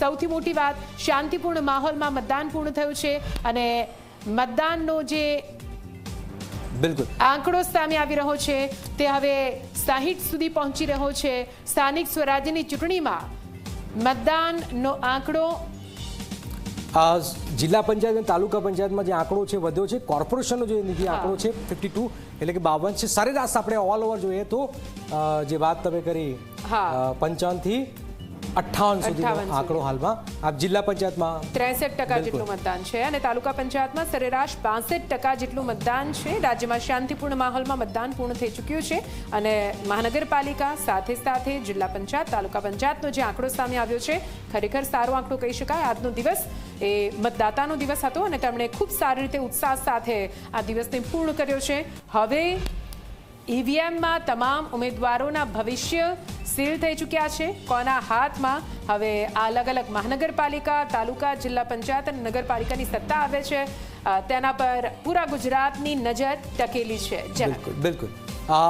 સૌથી મોટી વાત, શાંતિપૂર્ણ માહોલમાં મતદાન પૂર્ણ થયું છે અને મતદાનનો જે બિલકુલ આંકડો સામે આવી રહ્યો છે તે હવે 60 સુધી પહોંચી રહ્યો છે। સ્થાનિક સ્વરાજ્યની ચૂંટણીમાં મતદાનનો આંકડો જિલ્લા પંચાયત અને તાલુકા પંચાયતમાં જે આંકડો છે વધ્યો છે। કોર્પોરેશનનો જે નિધિ આંકડો છે 52 એટલે કે 52 છે। સરેરાશ આપણે ઓલ ઓવર જોઈએ તો જે વાત તમે કરી 55 થી 58 સુધીનો આંકડો હાલમાં આપ જિલ્લા પંચાયતમાં 63% જેટલું મતદાન છે અને તાલુકા પંચાયતમાં સરેરાશ 62% જેટલું મતદાન છે। રાજ્યમાં શાંતિપૂર્ણ માહોલમાં મતદાન પૂર્ણ થઈ ચૂક્યું છે અને મહાનગરપાલિકા સાથે સાથે જિલ્લા પંચાયત તાલુકા પંચાયતનો જે આંકડો સામે આવ્યો છે ખરેખર સારો આંકડો કહી શકાય। આજનો દિવસ એ મતદાતાનો દિવસ હતો અને તેમણે ખૂબ સારી રીતે ઉત્સાહ સાથે આ દિવસને પૂર્ણ કર્યો છે। હવે ઈવીએમમાં તમામ ઉમેદવારોના ભવિષ્ય સીલ થઈ ચૂક્યા છે। કોના હાથમાં હવે આ અલગ અલગ મહાનગરપાલિકા તાલુકા જિલ્લા પંચાયત અને નગરપાલિકાની સત્તા આવે છે તેના પર પૂરા ગુજરાતની નજર ટકેલી છે। બિલકુલ બિલકુલ